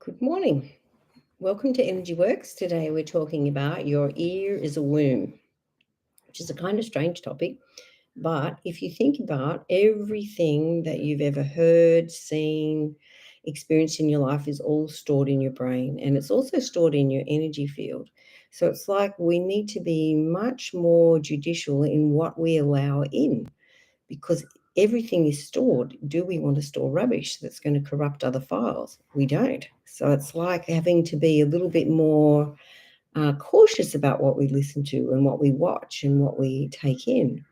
Good morning. Welcome to Energy Works. Today we're talking about your ear is a womb, which is a kind of strange topic. But if you think about everything that you've ever heard, seen, experienced in your life is all stored in your brain, and it's also stored in your energy field. So it's like we need to be much more judicial in what we allow in, because everything is stored. Do we want to store rubbish that's going to corrupt other files? We don't. So it's like having to be a little bit more cautious about what we listen to and what we watch and what we take in.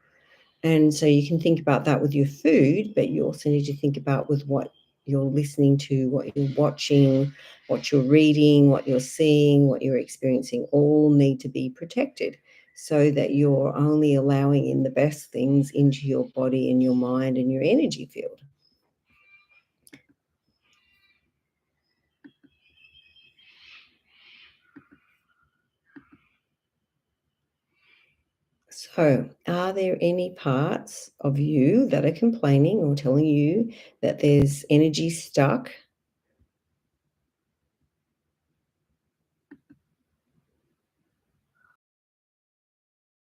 And so you can think about that with your food, but you also need to think about with what you're listening to, what you're watching, what you're reading, what you're seeing, what you're experiencing, all need to be protected so that you're only allowing in the best things into your body and your mind and your energy field. So, are there any parts of you that are complaining or telling you that there's energy stuck?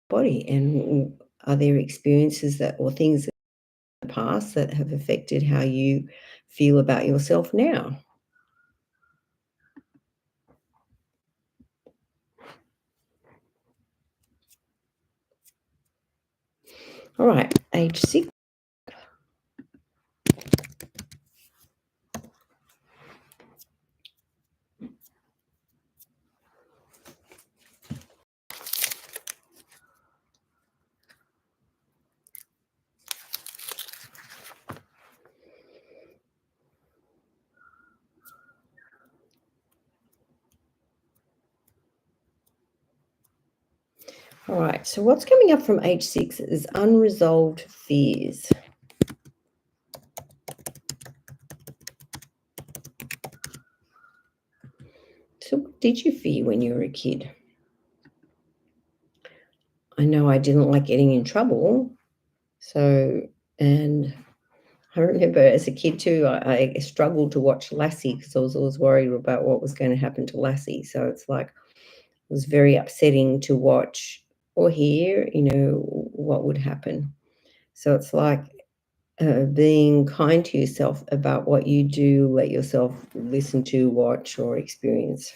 Body, and are there experiences that or things in the past that have affected how you feel about yourself now? All right, age 6. All right, so what's coming up from age 6 is unresolved fears. So what did you fear when you were a kid? I know I didn't like getting in trouble. And I remember as a kid too, I struggled to watch Lassie because I was always worried about what was going to happen to Lassie. So it's like it was very upsetting to watch or hear, what would happen. So it's like being kind to yourself about what you do, let yourself listen to, watch, or experience.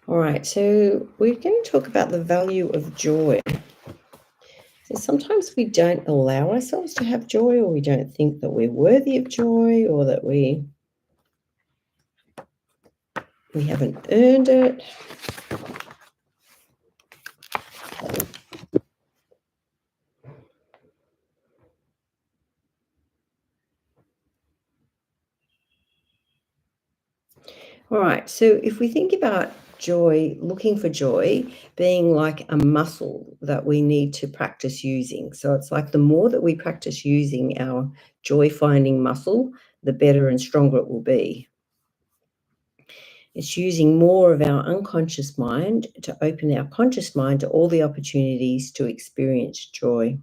All right, so we're going to talk about the value of joy. So sometimes we don't allow ourselves to have joy, or we don't think that we're worthy of joy, or that we haven't earned it. All right, so if we think about joy, looking for joy being like a muscle that we need to practice using. So it's like the more that we practice using our joy finding muscle, the better and stronger it will be. It's using more of our unconscious mind to open our conscious mind to all the opportunities to experience joy.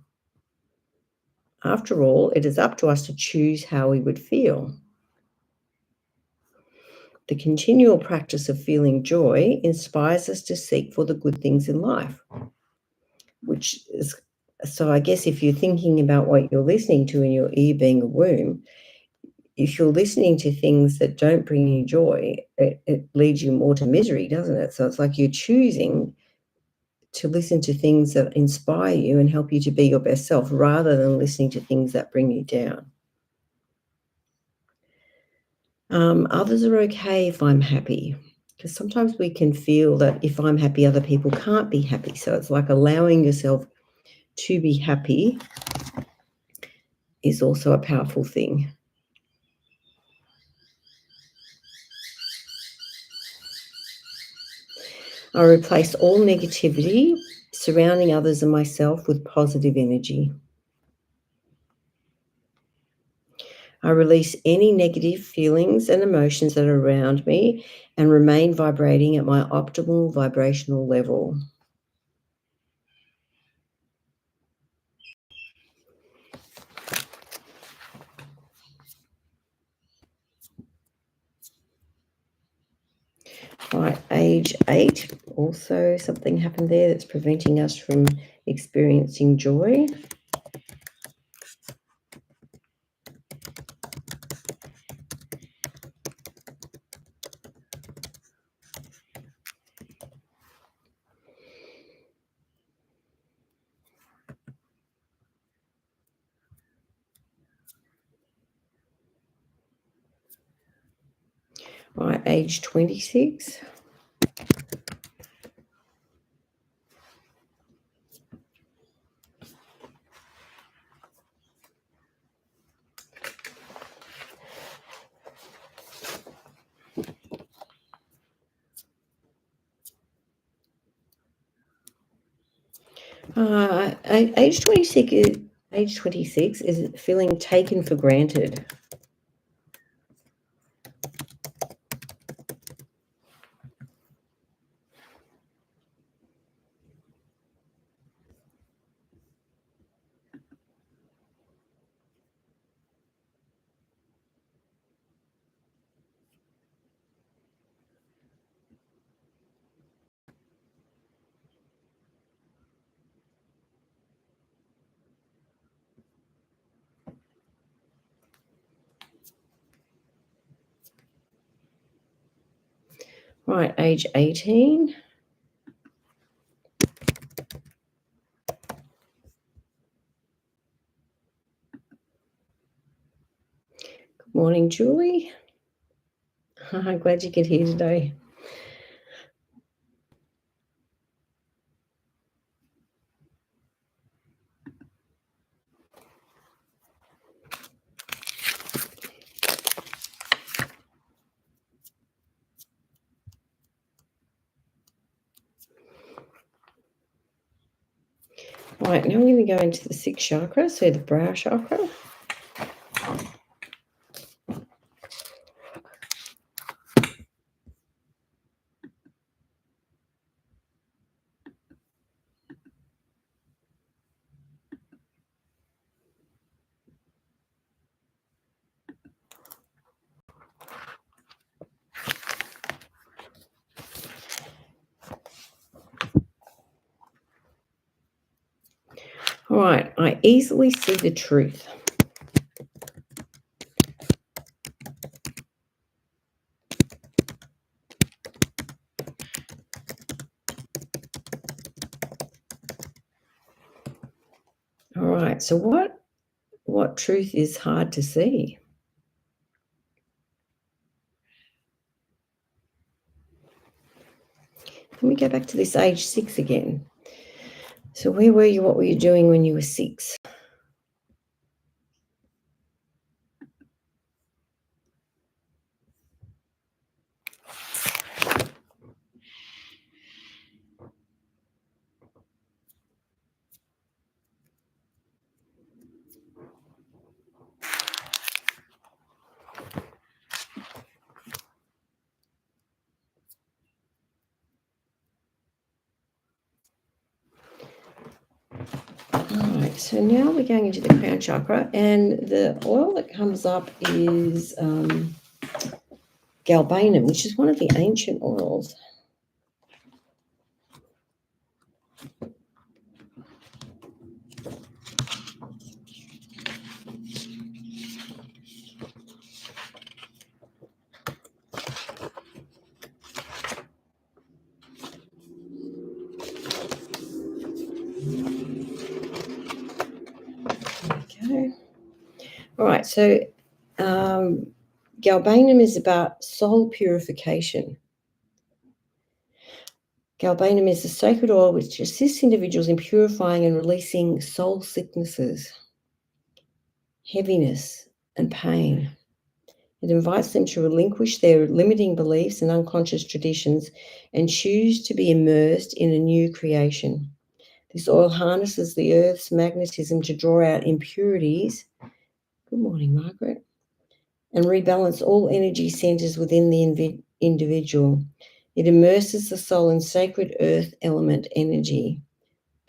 After all, it is up to us to choose how we would feel. The continual practice of feeling joy inspires us to seek for the good things in life, which is, so I guess if you're thinking about what you're listening to in your ear being a womb, if you're listening to things that don't bring you joy, it leads you more to misery, doesn't it? So it's like you're choosing to listen to things that inspire you and help you to be your best self rather than listening to things that bring you down. Others are okay if I'm happy, because sometimes we can feel that if I'm happy, other people can't be happy. So it's like allowing yourself to be happy is also a powerful thing. I replace all negativity. surrounding others and myself with positive energy. I release any negative feelings and emotions that are around me and remain vibrating at my optimal vibrational level. Right, age 8, also something happened there that's preventing us from experiencing joy. Right, age 26. Age 26 is feeling taken for granted. Right, age 18. Good morning, Julie. I'm glad you could hear today. Right, now I'm going to go into the 6th chakra, so the brow chakra. All right, I easily see the truth. All right, so what truth is hard to see? Let me go back to this age 6 again. So where were you? What were you doing when you were 6? All right, so now we're going into the crown chakra, and the oil that comes up is galbanum, which is one of the ancient oils. Okay. All right, so galbanum is about soul purification. Galbanum is a sacred oil which assists individuals in purifying and releasing soul sicknesses, heaviness, and pain. It invites them to relinquish their limiting beliefs and unconscious traditions and choose to be immersed in a new creation. This oil harnesses the earth's magnetism to draw out impurities. Good morning, Margaret. And rebalance all energy centers within the individual. It immerses the soul in sacred earth element energy.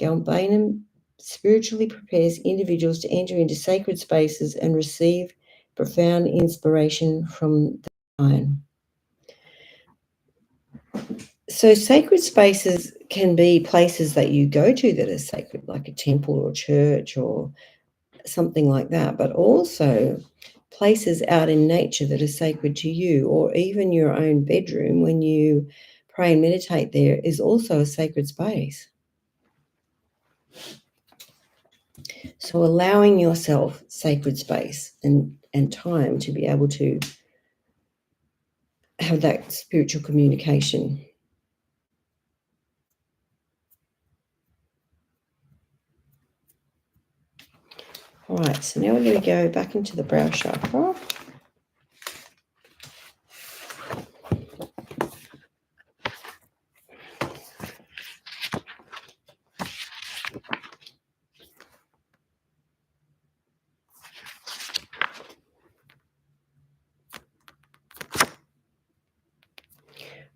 Galbanum spiritually prepares individuals to enter into sacred spaces and receive profound inspiration from the divine. So sacred spaces can be places that you go to that are sacred, like a temple or church or something like that, but also places out in nature that are sacred to you, or even your own bedroom when you pray and meditate there is also a sacred space. So allowing yourself sacred space and time to be able to have that spiritual communication. All right, so now we're going to go back into the brow chakra.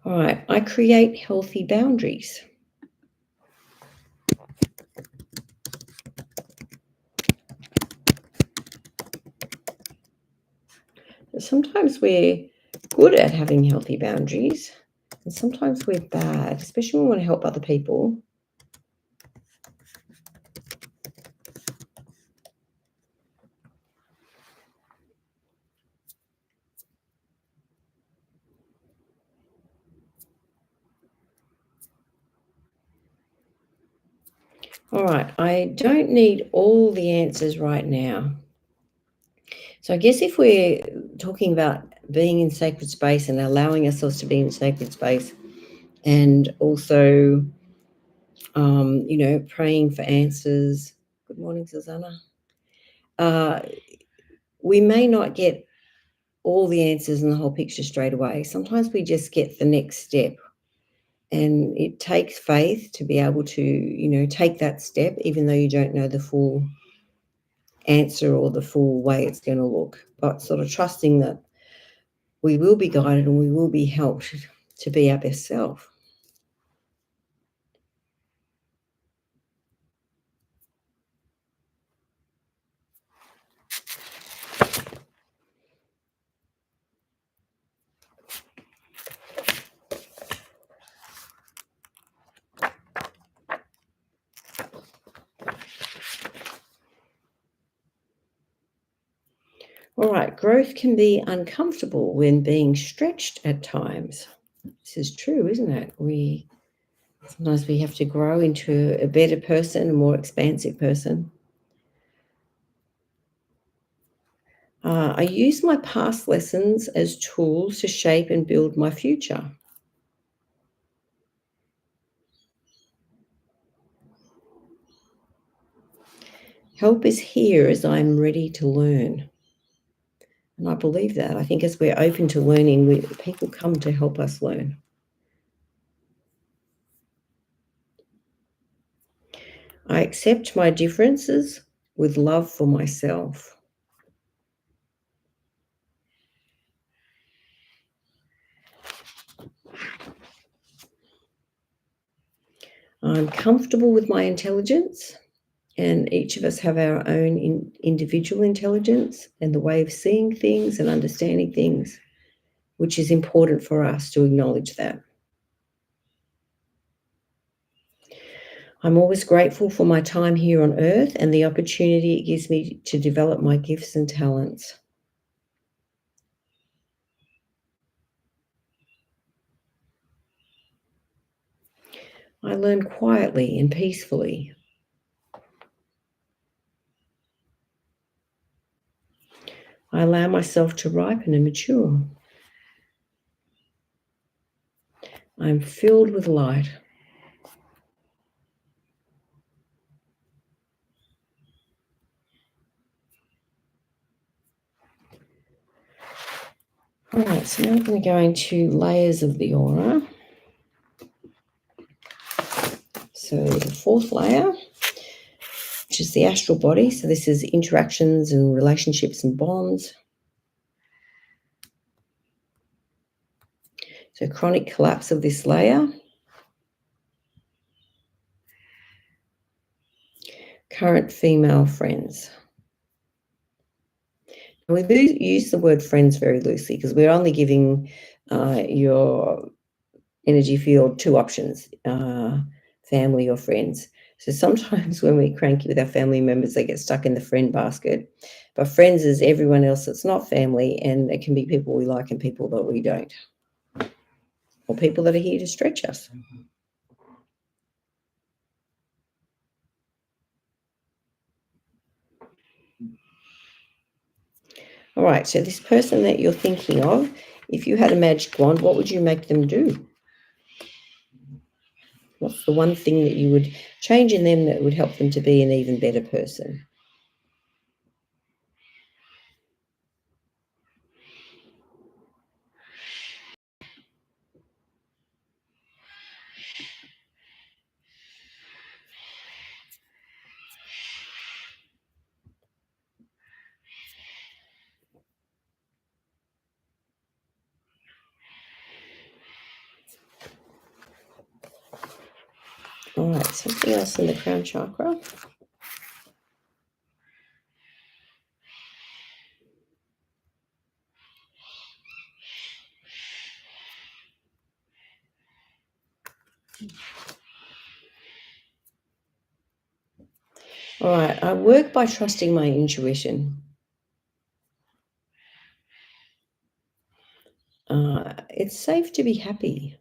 All right, I create healthy boundaries. Sometimes we're good at having healthy boundaries, and sometimes we're bad, especially when we want to help other people. All right, I don't need all the answers right now. So I guess if we're talking about being in sacred space and allowing ourselves to be in sacred space, and also, praying for answers. Good morning, Susanna. We may not get all the answers and the whole picture straight away. Sometimes we just get the next step. And it takes faith to be able to, take that step, even though you don't know the full answer or the full way it's going to look. But sort of trusting that we will be guided and we will be helped to be our best self. All right, growth can be uncomfortable when being stretched at times. This is true, isn't it? Sometimes we have to grow into a better person, a more expansive person. I use my past lessons as tools to shape and build my future. Help is here as I'm ready to learn. And I believe that. I think as we're open to learning, people come to help us learn. I accept my differences with love for myself. I'm comfortable with my intelligence, and each of us have our own individual intelligence and the way of seeing things and understanding things, which is important for us to acknowledge that. I'm always grateful for my time here on earth and the opportunity it gives me to develop my gifts and talents. I learn quietly and peacefully. I allow myself to ripen and mature. I'm filled with light. All right, so now I'm going to go into layers of the aura. So the fourth layer, which is the astral body. So this is interactions and relationships and bonds. So chronic collapse of this layer. Current female friends. We do use the word friends very loosely because we're only giving your energy field two options, family or friends. So sometimes when we're cranky with our family members, they get stuck in the friend basket. But friends is everyone else that's not family, and it can be people we like and people that we don't, or people that are here to stretch us. All right, so this person that you're thinking of, if you had a magic wand, what would you make them do? What's the one thing that you would change in them that would help them to be an even better person? All right, something else in the crown chakra. All right, I work by trusting my intuition. It's safe to be happy.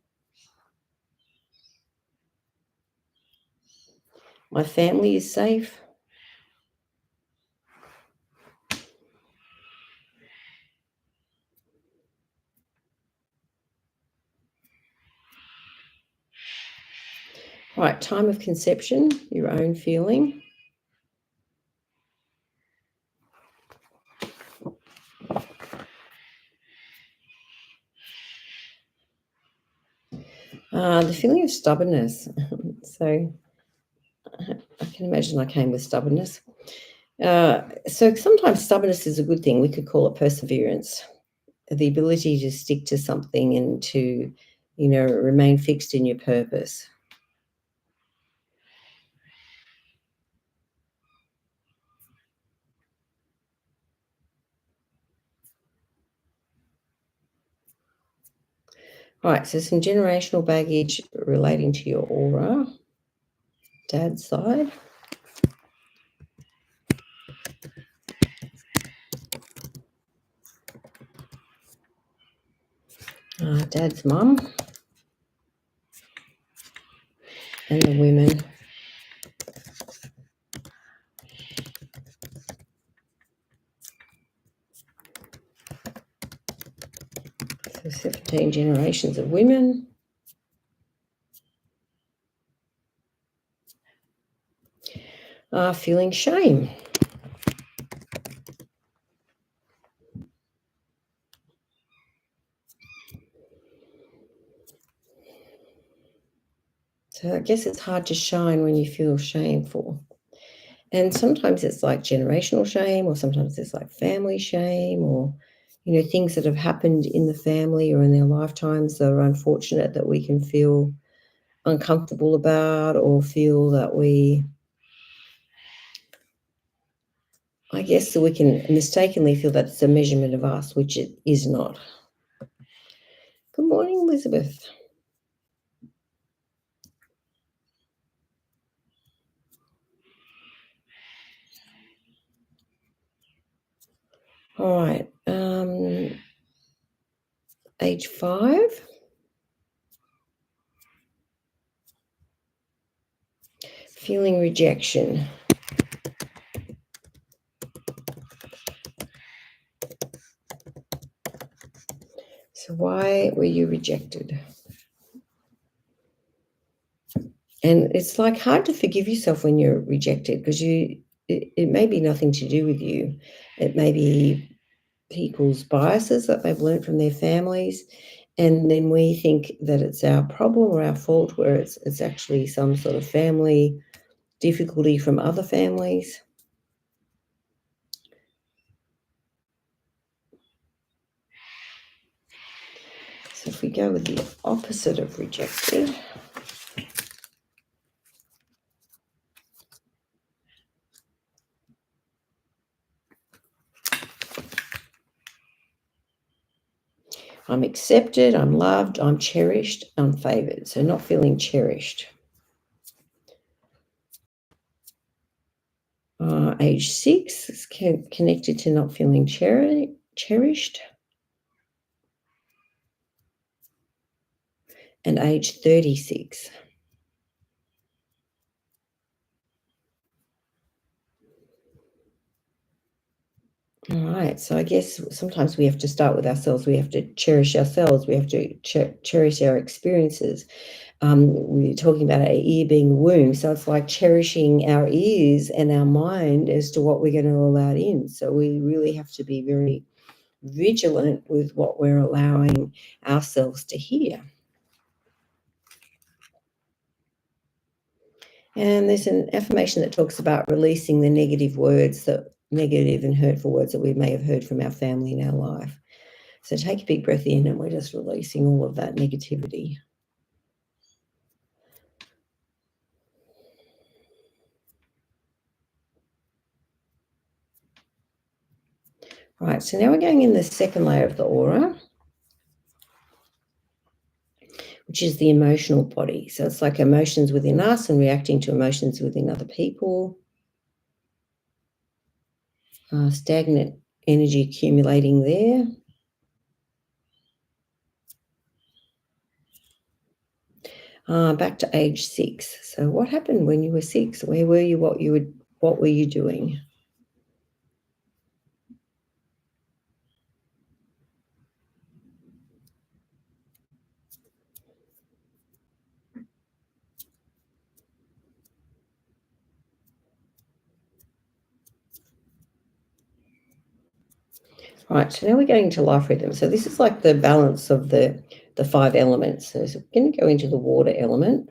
My family is safe. All right, time of conception, your own feeling. The feeling of stubbornness. So I can imagine I came with stubbornness. So sometimes stubbornness is a good thing. We could call it perseverance, the ability to stick to something and to, remain fixed in your purpose. All right, so some generational baggage relating to your aura, dad's side. Dad's mum and the women. So 17 generations of women. Feeling shame. So I guess it's hard to shine when you feel shameful. And sometimes it's like generational shame, or sometimes it's like family shame, or, things that have happened in the family or in their lifetimes that are unfortunate that we can feel uncomfortable about, or feel that I guess that we can mistakenly feel that it's a measurement of us, which it is not. Good morning, Elizabeth. All right. Age 5. Feeling rejection. So why were you rejected? And it's like hard to forgive yourself when you're rejected, because it may be nothing to do with you. It may be people's biases that they've learned from their families. And then we think that it's our problem or our fault, where it's actually some sort of family difficulty from other families. So if we go with the opposite of rejected, I'm accepted, I'm loved, I'm cherished, I'm favoured. So not feeling cherished. Age 6 is connected to not feeling cherished. And age 36. All right. So I guess sometimes we have to start with ourselves. We have to cherish ourselves. We have to cherish our experiences. We're talking about our ear being a womb. So it's like cherishing our ears and our mind as to what we're going to allow in. So we really have to be very vigilant with what we're allowing ourselves to hear. And there's an affirmation that talks about releasing the negative and hurtful words that we may have heard from our family in our life. So take a big breath in, and we're just releasing all of that negativity. All right, so now we're going in the second layer of the aura, which is the emotional body. So it's like emotions within us and reacting to emotions within other people. Stagnant energy accumulating there. Back to age 6. So what happened when you were 6? Where were you? What were you doing? Right, so now we're going to life rhythm. So this is like the balance of the 5 elements. So we're going to go into the water element.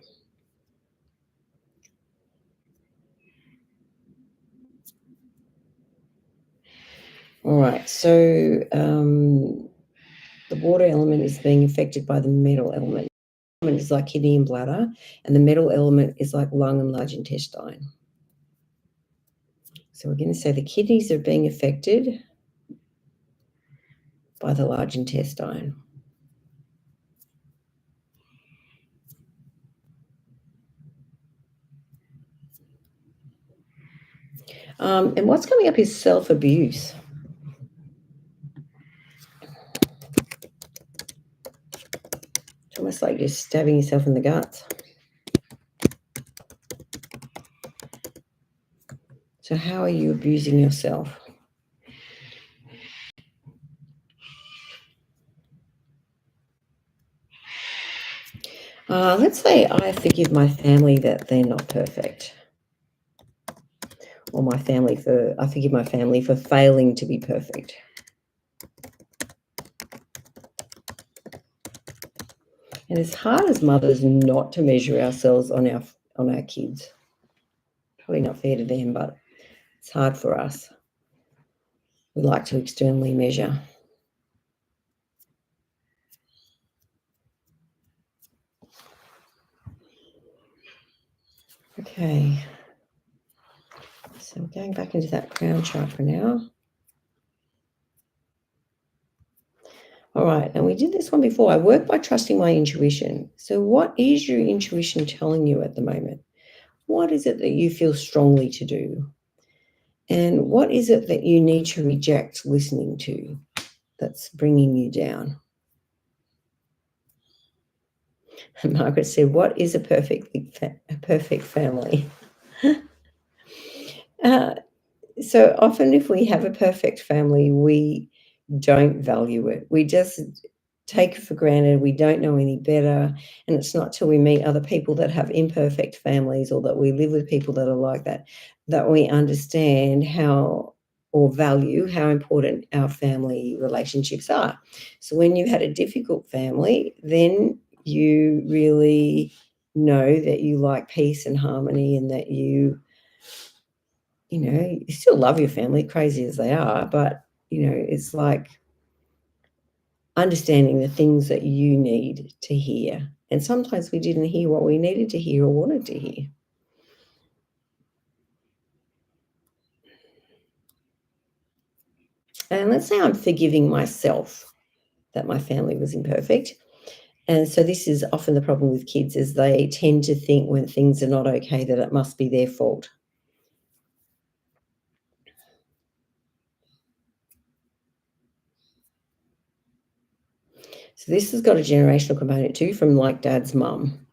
All right, so the water element is being affected by the metal element. The element is like kidney and bladder, and the metal element is like lung and large intestine. So we're going to say the kidneys are being affected by the large intestine. And what's coming up is self-abuse. It's almost like you're stabbing yourself in the guts. So how are you abusing yourself? Let's say I forgive my family that they're not perfect. Or I forgive my family for failing to be perfect. And it's hard as mothers not to measure ourselves on our kids. Probably not fair to them, but it's hard for us. We like to externally measure. Okay. So we're going back into that crown chakra now. All right, and we did this one before. I work by trusting my intuition. So what is your intuition telling you at the moment? What is it that you feel strongly to do? And what is it that you need to reject listening to that's bringing you down? And Margaret said, what is a perfect family? So often if we have a perfect family, we don't value it. We just take it for granted. We don't know any better. And it's not till we meet other people that have imperfect families, or that we live with people that are like that, that we understand how or value how important our family relationships are. So when you had a difficult family, then you really know that you like peace and harmony, and that you still love your family, crazy as they are, but, it's like understanding the things that you need to hear. And sometimes we didn't hear what we needed to hear or wanted to hear. And let's say I'm forgiving myself that my family was imperfect. And so this is often the problem with kids, is they tend to think when things are not okay that it must be their fault. So this has got a generational component too, from like dad's mum.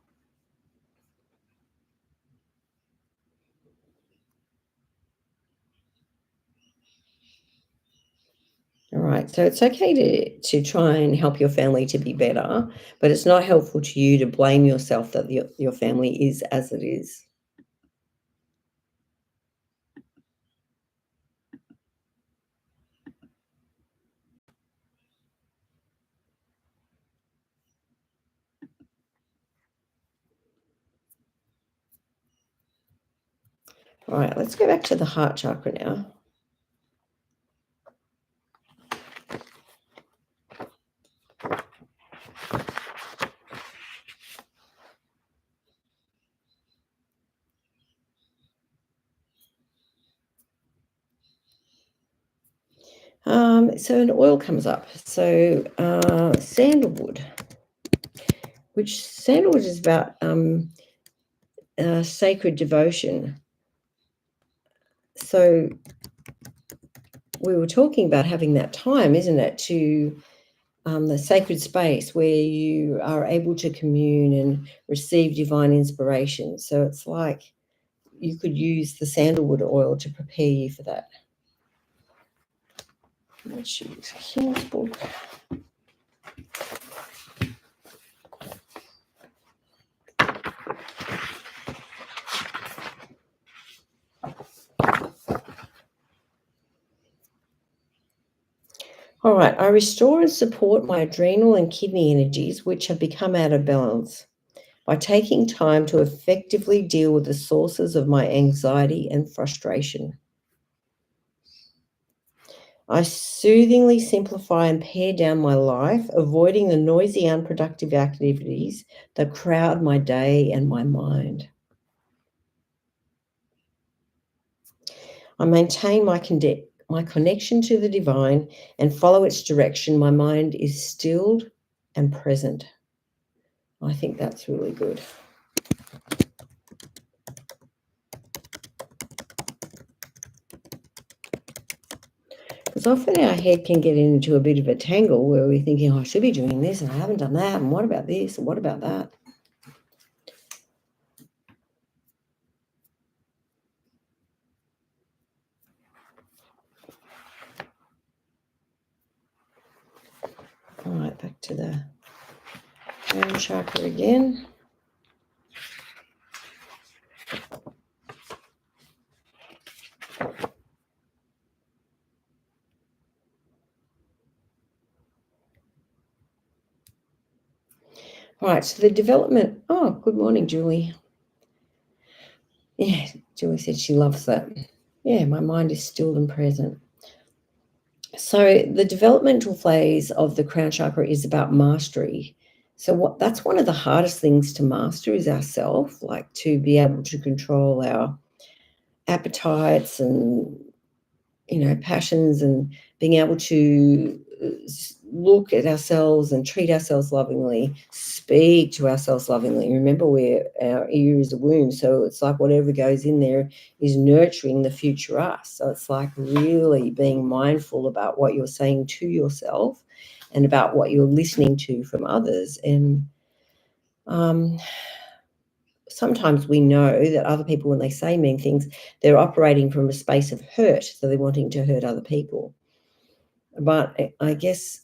All right. So it's okay to try and help your family to be better, but it's not helpful to you to blame yourself that your family is as it is. All right, let's go back to the heart chakra now. So an oil comes up. So sandalwood, which sandalwood is about sacred devotion. So we were talking about having that time, isn't it, to the sacred space where you are able to commune and receive divine inspiration. So it's like you could use the sandalwood oil to prepare you for that. Let's choose Hill's book. All right, I restore and support my adrenal and kidney energies, which have become out of balance, by taking time to effectively deal with the sources of my anxiety and frustration. I soothingly simplify and pare down my life, avoiding the noisy, unproductive activities that crowd my day and my mind. I maintain my connection to the divine and follow its direction. My mind is stilled and present. I think that's really good. Because often our head can get into a bit of a tangle where we're thinking, oh, I should be doing this and I haven't done that, and what about this and what about that? All right, back to the crown chakra again. All right, so the development. Oh, good morning, Julie. Yeah, Julie said she loves that. Yeah, my mind is stilled and present. So the developmental phase of the crown chakra is about mastery. So that's one of the hardest things to master, is ourself, like to be able to control our appetites and passions, and being able to look at ourselves and treat ourselves lovingly, speak to ourselves lovingly. Remember, our ear is a womb, so it's like whatever goes in there is nurturing the future us. So it's like really being mindful about what you're saying to yourself and about what you're listening to from others. And sometimes we know that other people, when they say mean things, they're operating from a space of hurt, so they're wanting to hurt other people. But I guess,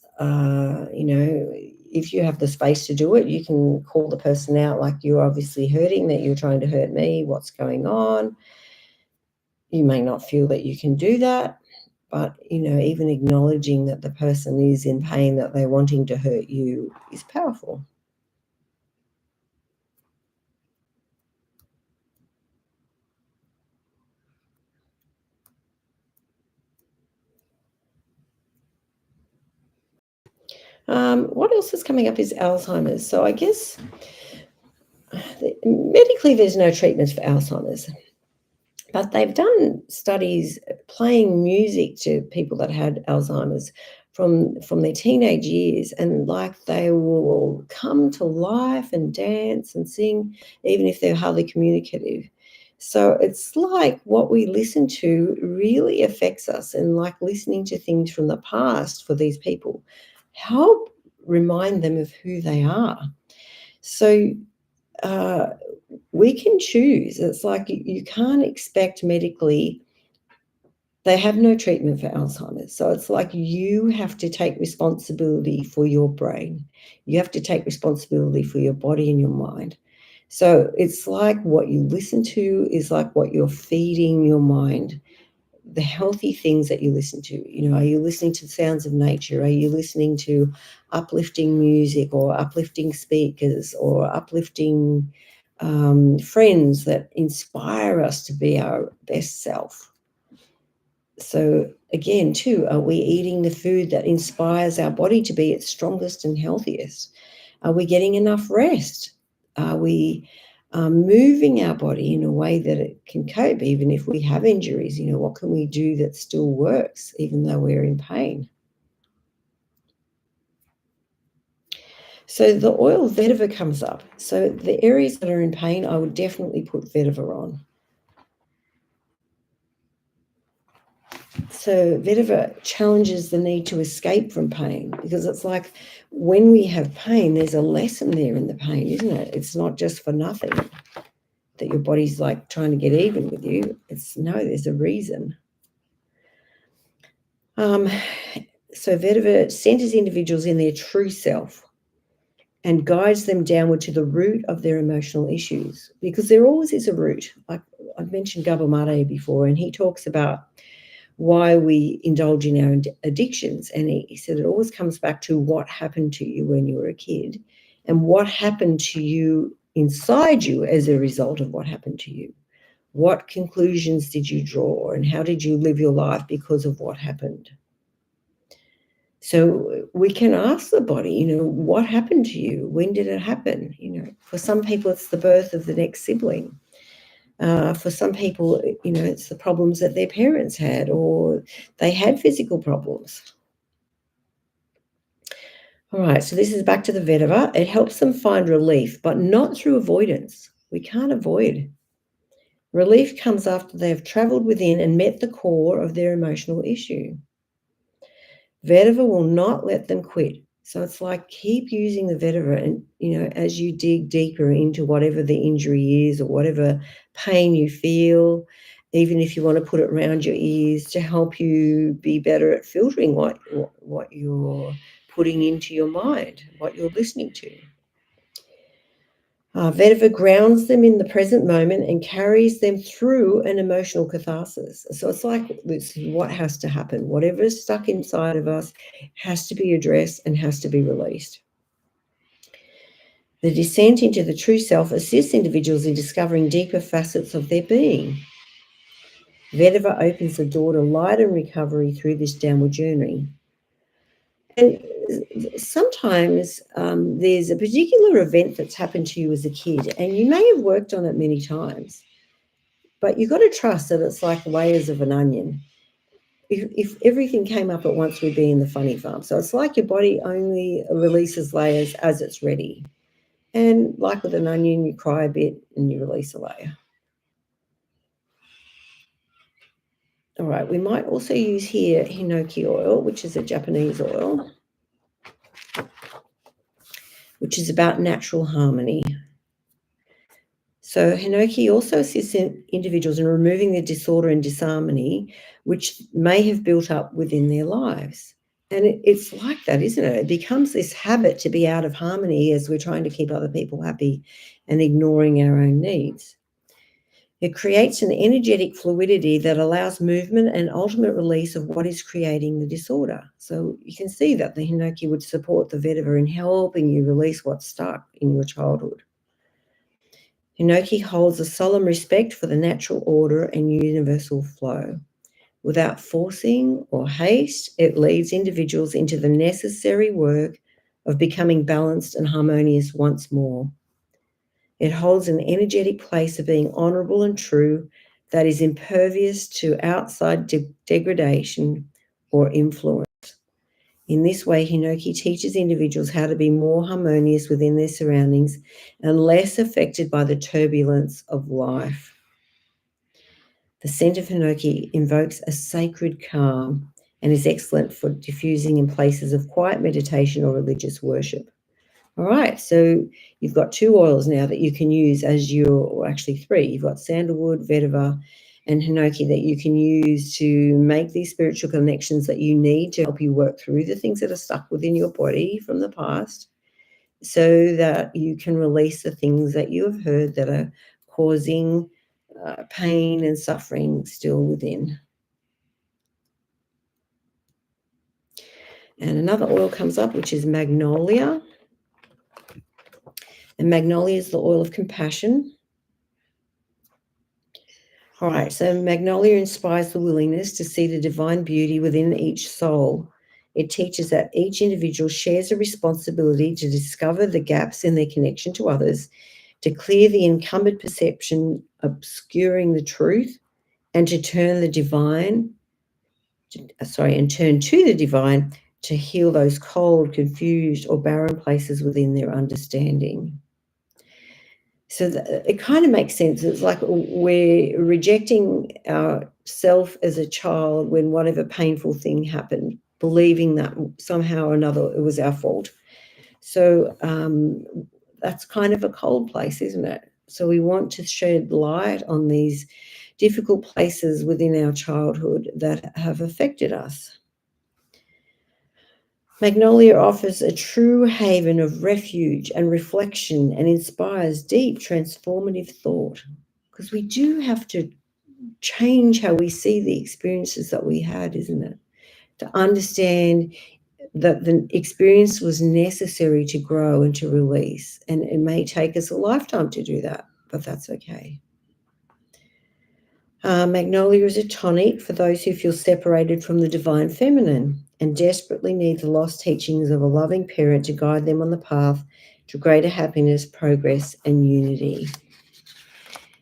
if you have the space to do it, you can call the person out, like, you're obviously hurting, that you're trying to hurt me. What's going on? You may not feel that you can do that, But, even acknowledging that the person is in pain, that they're wanting to hurt you, is powerful. What else is coming up is Alzheimer's. So I guess medically there's no treatments for Alzheimer's, but they've done studies playing music to people that had Alzheimer's from their teenage years, and like they will come to life and dance and sing, even if they're hardly communicative. So it's like what we listen to really affects us, and like listening to things from the past for these people help remind them of who they are. So uh, we can choose. It's like you can't expect medically. They have no treatment for Alzheimer's. So it's like you have to take responsibility for your brain. You have to take responsibility for your body and your mind. So it's like what you listen to is like what you're feeding your mind. The healthy things that you listen to, are you listening to the sounds of nature? Are you listening to uplifting music or uplifting speakers or uplifting friends that inspire us to be our best self? So again, too, are we eating the food that inspires our body to be its strongest and healthiest? Are we getting enough rest? Are we moving our body in a way that it can cope, even if we have injuries? What can we do that still works, even though we're in pain? So the oil vetiver comes up. So the areas that are in pain, I would definitely put vetiver on. So vetiver challenges the need to escape from pain, because it's like when we have pain, there's a lesson there in the pain, isn't it? It's not just for nothing that your body's like trying to get even with you. There's a reason. So vetiver centers individuals in their true self and guides them downward to the root of their emotional issues, because there always is a root. Like I've mentioned Gabor Mate before, and he talks about why we indulge in our addictions. And he said it always comes back to what happened to you when you were a kid and what happened to you inside you as a result of what happened to you. What conclusions did you draw and how did you live your life because of what happened? So we can ask the body, what happened to you? When did it happen? For some people, it's the birth of the next sibling. For some people, it's the problems that their parents had, or they had physical problems. All right, so this is back to the vetiver. It helps them find relief, but not through avoidance. We can't avoid. Relief comes after they have traveled within and met the core of their emotional issue. Vetiver will not let them quit. So it's like keep using the vetiver, and as you dig deeper into whatever the injury is or whatever pain you feel, even if you want to put it around your ears to help you be better at filtering what you're putting into your mind, what you're listening to. Vetiver grounds them in the present moment and carries them through an emotional catharsis. So it's like this is what has to happen. Whatever is stuck inside of us has to be addressed and has to be released. The descent into the true self assists individuals in discovering deeper facets of their being. Vetiver opens the door to light and recovery through this downward journey. And sometimes there's a particular event that's happened to you as a kid, and you may have worked on it many times, but you've got to trust that it's like layers of an onion. If everything came up at once, we'd be in the funny farm. So it's like your body only releases layers as it's ready. And like with an onion, you cry a bit and you release a layer. All right, we might also use here hinoki oil, which is a Japanese oil, which is about natural harmony. So hinoki also assists individuals in removing the disorder and disharmony which may have built up within their lives. And it's like that, isn't it? It becomes this habit to be out of harmony as we're trying to keep other people happy and ignoring our own needs. It creates an energetic fluidity that allows movement and ultimate release of what is creating the disorder. So you can see that the Hinoki would support the vetiver in helping you release what's stuck in your childhood. Hinoki holds a solemn respect for the natural order and universal flow. Without forcing or haste, it leads individuals into the necessary work of becoming balanced and harmonious once more. It holds an energetic place of being honourable and true that is impervious to outside degradation or influence. In this way, Hinoki teaches individuals how to be more harmonious within their surroundings and less affected by the turbulence of life. The scent of Hinoki invokes a sacred calm and is excellent for diffusing in places of quiet meditation or religious worship. All right, so you've got 2 oils now that you can use as or actually 3. You've got sandalwood, vetiver, and Hinoki that you can use to make these spiritual connections that you need to help you work through the things that are stuck within your body from the past, so that you can release the things that you have heard that are causing pain and suffering still within. And another oil comes up, which is magnolia. And magnolia is the oil of compassion. All right, so magnolia inspires the willingness to see the divine beauty within each soul. It teaches that each individual shares a responsibility to discover the gaps in their connection to others, to clear the encumbered perception obscuring the truth, and to turn to the divine to heal those cold, confused, or barren places within their understanding. So it kind of makes sense. It's like we're rejecting ourself as a child when whatever painful thing happened, believing that somehow or another it was our fault. So that's kind of a cold place, isn't it? So we want to shed light on these difficult places within our childhood that have affected us. Magnolia offers a true haven of refuge and reflection and inspires deep transformative thought, because we do have to change how we see the experiences that we had, isn't it? To understand that the experience was necessary to grow and to release, and it may take us a lifetime to do that, but that's okay. Magnolia is a tonic for those who feel separated from the divine feminine and desperately need the lost teachings of a loving parent to guide them on the path to greater happiness, progress, and unity.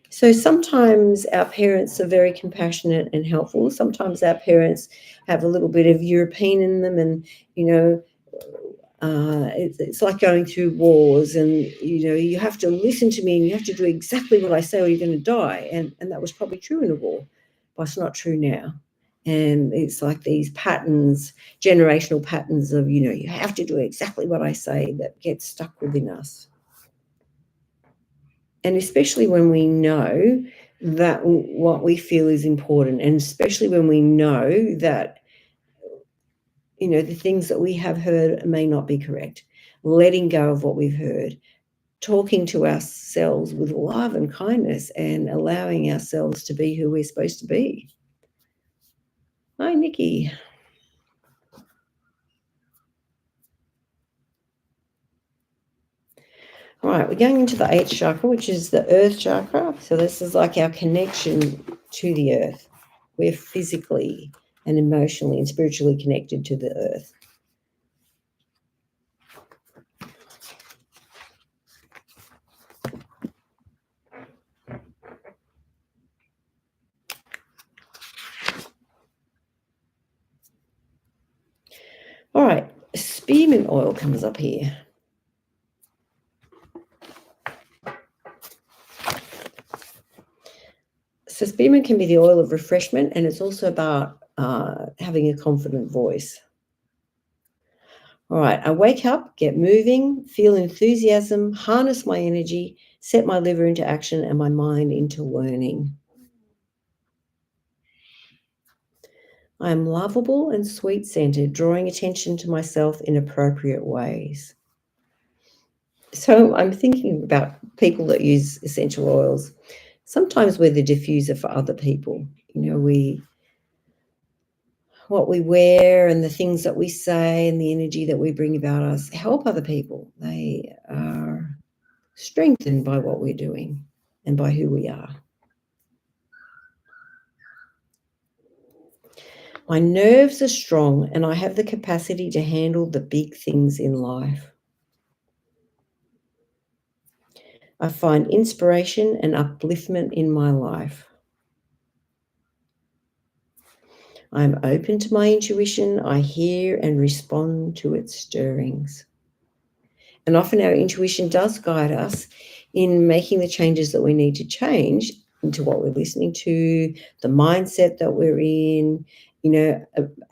So sometimes our parents are very compassionate and helpful. Sometimes our parents have a little bit of European in them, and, it's like going through wars, and, you have to listen to me and you have to do exactly what I say or you're going to die. And that was probably true in a war, but it's not true now. And it's like these patterns, generational patterns of, you have to do exactly what I say, that get stuck within us. And especially when we know that what we feel is important, and especially when we know that, the things that we have heard may not be correct, letting go of what we've heard, talking to ourselves with love and kindness, and allowing ourselves to be who we're supposed to be. Hi, Nikki. All right, we're going into the 8th chakra, which is the earth chakra. So this is like our connection to the earth. We're physically and emotionally and spiritually connected to the earth. All right, spearmint oil comes up here. So spearmint can be the oil of refreshment, and it's also about having a confident voice. All right, I wake up, get moving, feel enthusiasm, harness my energy, set my liver into action and my mind into learning. I am lovable and sweet-scented, drawing attention to myself in appropriate ways. So I'm thinking about people that use essential oils. Sometimes we're the diffuser for other people. What we wear and the things that we say and the energy that we bring about us help other people. They are strengthened by what we're doing and by who we are. My nerves are strong and I have the capacity to handle the big things in life. I find inspiration and upliftment in my life. I'm open to my intuition. I hear and respond to its stirrings. And often our intuition does guide us in making the changes that we need to change into what we're listening to, the mindset that we're in,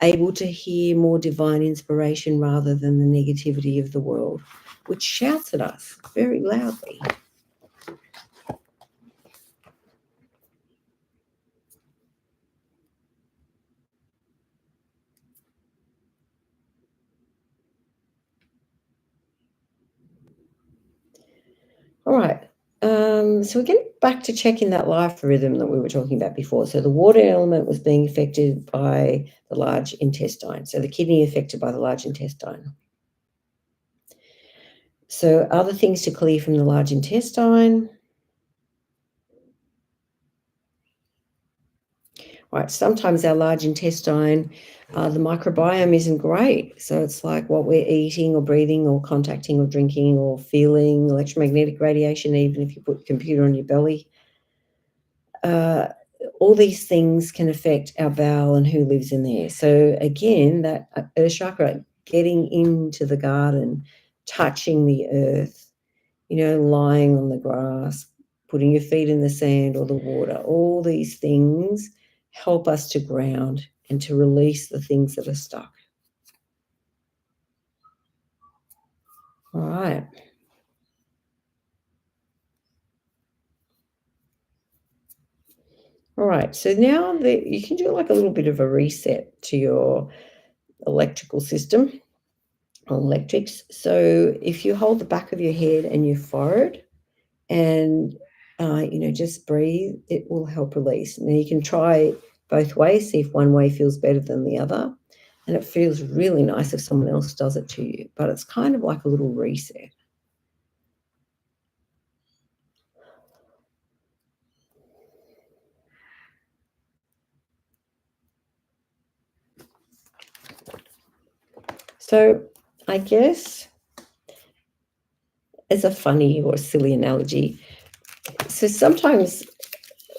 able to hear more divine inspiration rather than the negativity of the world, which shouts at us very loudly. All right. So we're getting back to checking that life rhythm that we were talking about before. So the water element was being affected by the large intestine. So the kidney affected by the large intestine. So other things to clear from the large intestine. Right. Sometimes our large intestine, the microbiome isn't great. So it's like what we're eating or breathing or contacting or drinking or feeling electromagnetic radiation, even if you put a computer on your belly. All these things can affect our bowel and who lives in there. So again, that earth chakra, getting into the garden, touching the earth, lying on the grass, putting your feet in the sand or the water, all these things help us to ground and to release the things that are stuck. All right. All right. So now that you can do like a little bit of a reset to your electrical system. Electrics. So if you hold the back of your head and your forehead and, just breathe, it will help release. Now you can try both ways, see if one way feels better than the other. And it feels really nice if someone else does it to you, but it's kind of like a little reset. So I guess as a funny or silly analogy, so sometimes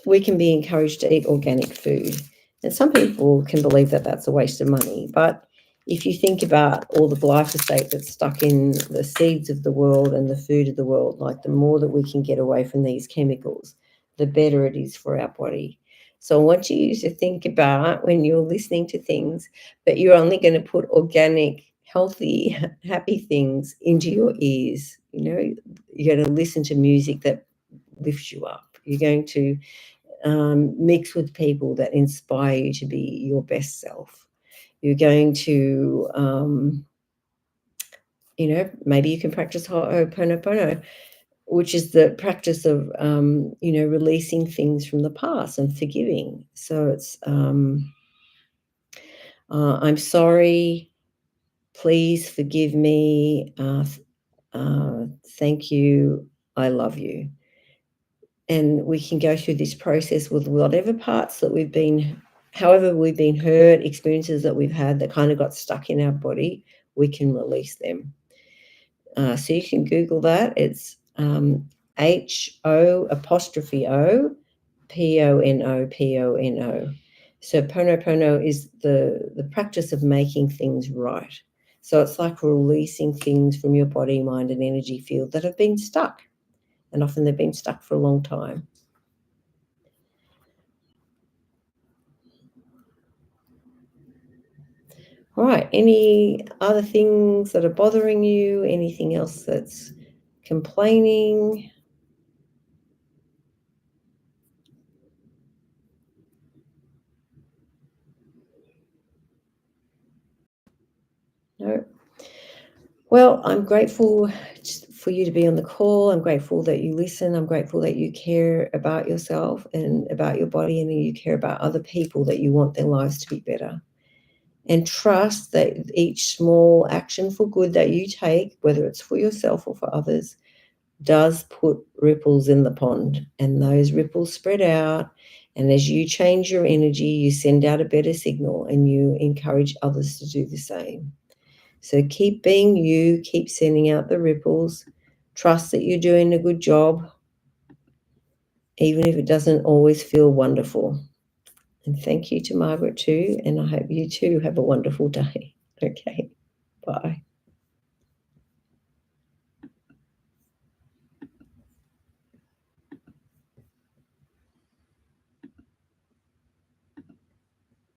we can be encouraged to eat organic food. And some people can believe that that's a waste of money. But if you think about all the glyphosate that's stuck in the seeds of the world and the food of the world, like the more that we can get away from these chemicals, the better it is for our body. So I want you to think about when you're listening to things that you're only going to put organic, healthy, happy things into your ears. You're going to listen to music that lifts you up. You're going to mix with people that inspire you to be your best self. You're going to, maybe you can practice Ho'oponopono, which is the practice of, releasing things from the past and forgiving. So it's, I'm sorry, please forgive me, thank you, I love you. And we can go through this process with whatever parts that however we've been hurt, experiences that we've had that kind of got stuck in our body, we can release them. So you can Google that. It's HO''O PONOPONO. So Ponopono is the practice of making things right. So it's like releasing things from your body, mind, and energy field that have been stuck. And often they've been stuck for a long time. All right. Any other things that are bothering you? Anything else that's complaining? No. Well, I'm grateful for you to be on the call. I'm grateful that you listen. I'm grateful that you care about yourself and about your body, and you care about other people, that you want their lives to be better. And trust that each small action for good that you take, whether it's for yourself or for others, does put ripples in the pond, and those ripples spread out. And as you change your energy, you send out a better signal and you encourage others to do the same. So keep being you, keep sending out the ripples. Trust that you're doing a good job, even if it doesn't always feel wonderful. And thank you to Margaret too. And I hope you too have a wonderful day. Okay, bye.